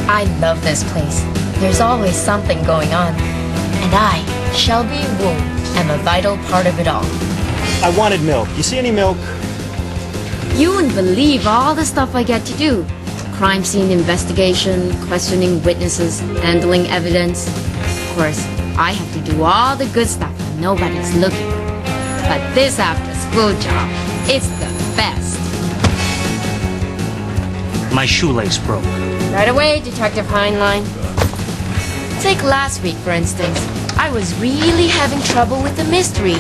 I love this place. There's always something going on. And I, Shelby Woo, am a vital part of it all. I wanted milk. You see any milk? You wouldn't believe all the stuff I get to do. Crime scene investigation, questioning witnesses, handling evidence. Of course, I have to do all the good stuff when nobody's looking. But this after-school job, it's the best. My shoelace broke. Right away, Detective Heinlein. Take last week, for instance. I was really having trouble with the mystery,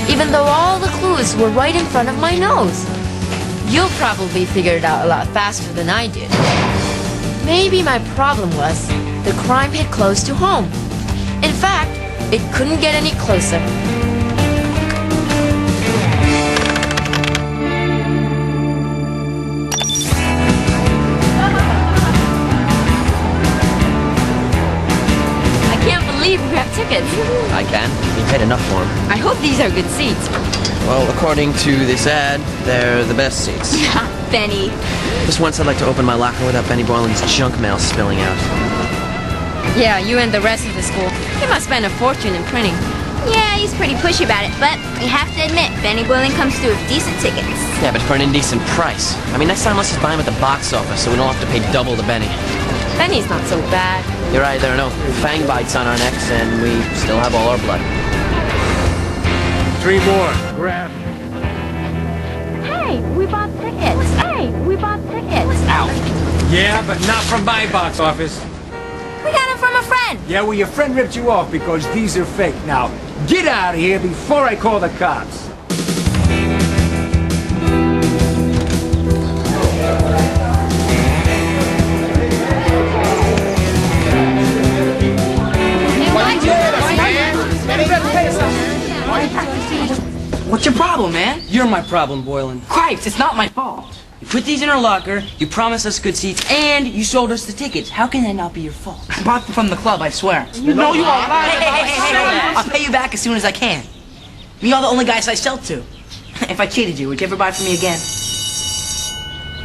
even though all the clues were right in front of my nose. You'll probably figure it out a lot faster than I did. Maybe my problem was the crime hit close to home. In fact, it couldn't get any closer. I can't believe you have tickets. I can. You paid enough for them. I hope these are good seats. Well, according to this ad, they're the best seats. Benny. Just once I'd like to open my locker without Benny Boylan's junk mail spilling out. Yeah, you and the rest of the school. You must spend a fortune in printing. Yeah, he's pretty pushy about it, but you have to admit, Benny Boylan comes through with decent tickets. Yeah, but for an indecent price. I mean, next time let's just buy them at the box office so we don't have to pay double to Benny. Benny's not so bad. You're right, there are no fang bites on our necks, and we still have all our blood. 3 more. Grab. Hey, we bought tickets. Hey, we bought tickets. Out. Yeah, but not from my box office. We got them from a friend. Yeah, well, your friend ripped you off because these are fake. Now, get out of here before I call the cops. What's your problem, man? You're my problem, Boylan. Cripes, it's not my fault. You put these in our locker, you promised us good seats, and you sold us the tickets. How can that not be your fault? I bought them from the club, I swear. You know you are lying. Hey, I'll pay you back as soon as I can. You're the only guys I sell to. If I cheated you, would you ever buy from me again?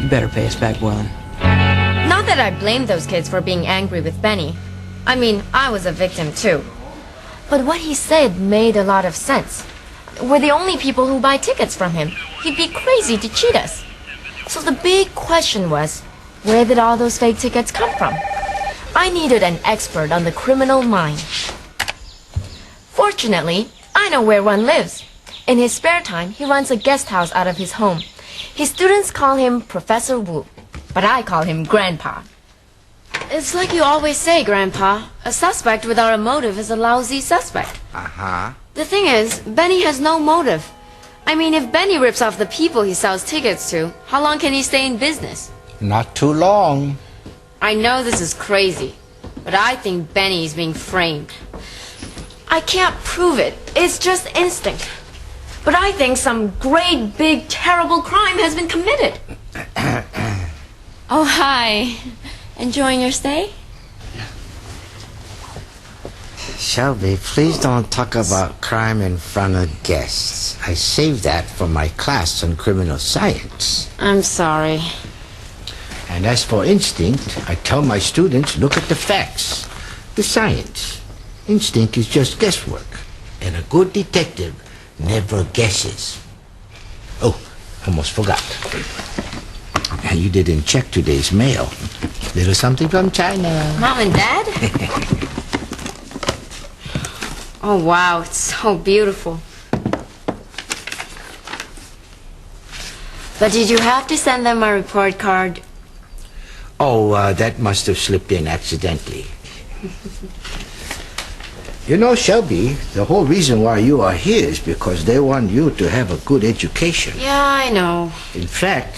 You better pay us back, Boylan. Not that I blame those kids for being angry with Benny. I mean, I was a victim too. But what he said made a lot of sense. We're the only people who buy tickets from him. He'd be crazy to cheat us. So the big question was, where did all those fake tickets come from? I needed an expert on the criminal mind. Fortunately, I know where one lives. In his spare time, he runs a guest house out of his home. His students call him Professor Woo, but I call him Grandpa. It's like you always say, Grandpa. A suspect without a motive is a lousy suspect. Uh-huh. The thing is, Benny has no motive. I mean, if Benny rips off the people he sells tickets to, how long can he stay in business? Not too long. I know this is crazy, but I think Benny is being framed. I can't prove it. It's just instinct. But I think some great, big, terrible crime has been committed. Oh, hi. Enjoying your stay? Shelby, please don't talk about crime in front of guests. I saved that for my class on criminal science. I'm sorry. And as for instinct, I tell my students, look at the facts, the science. Instinct is just guesswork, and a good detective never guesses. Oh, almost forgot. And you didn't check today's mail. Little something from China. Mom and Dad? Oh, wow, it's so beautiful. But did you have to send them a report card? Oh, that must have slipped in accidentally. You know, Shelby, the whole reason why you are here is because they want you to have a good education. Yeah, I know. In fact,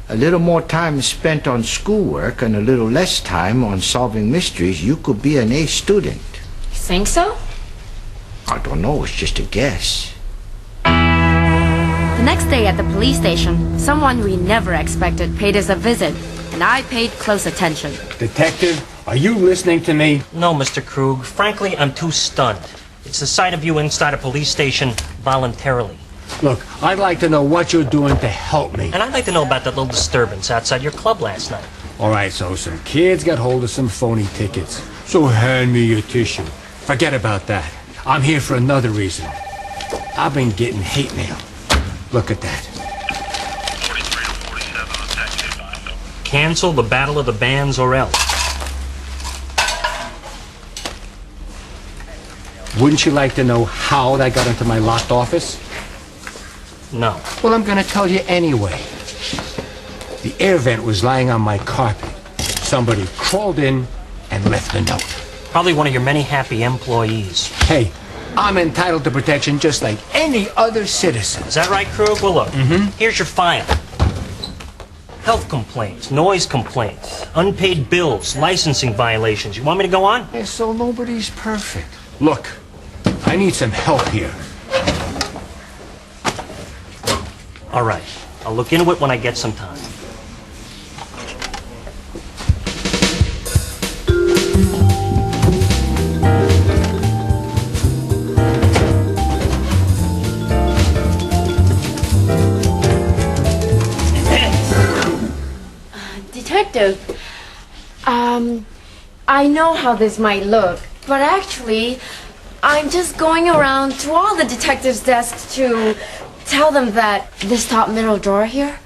a little more time spent on schoolwork and a little less time on solving mysteries, you could be an A student. You think so? I don't know, it's just a guess. The next day at the police station, someone we never expected paid us a visit, and I paid close attention. Detective, are you listening to me? No, Mr. Krug. Frankly, I'm too stunned. It's the sight of you inside a police station voluntarily. Look, I'd like to know what you're doing to help me. And I'd like to know about that little disturbance outside your club last night. Alright, so some kids got hold of some phony tickets. So hand me your tissue. Forget about that. I'm here for another reason. I've been getting hate mail. Look at that. Cancel the Battle of the Bands or else. Wouldn't you like to know how that got into my locked office? No. Well, I'm gonna tell you anyway. The air vent was lying on my carpet. Somebody crawled in and left a note. Probably one of your many happy employees. Hey, I'm entitled to protection just like any other citizen. Is that right, Krug? Well, look. Here's your file. Health complaints, noise complaints, unpaid bills, licensing violations. You want me to go on? Yeah, so nobody's perfect. Look, I need some help here. All right. I'll look into it when I get some time. Detective, I know how this might look, but actually, I'm just going around to all the detectives' desks to tell them that this top middle drawer here,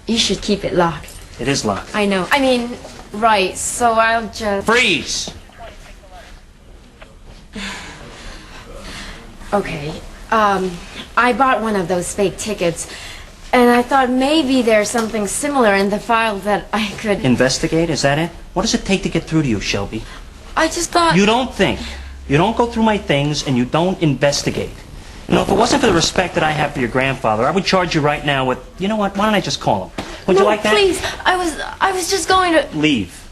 you should keep it locked. It is locked. I know. I mean, right, so I'll just... Freeze! Okay, I bought one of those fake tickets, and I thought maybe there's something similar in the file that I could... Investigate? Is that it? What does it take to get through to you, Shelby? I just thought... You don't think. You don't go through my things, and you don't investigate. You know, if it wasn't for the respect that I have for your grandfather, I would charge you right now with... You know what? Why don't I just call him? Would you like that? Please, I was just going to... Leave.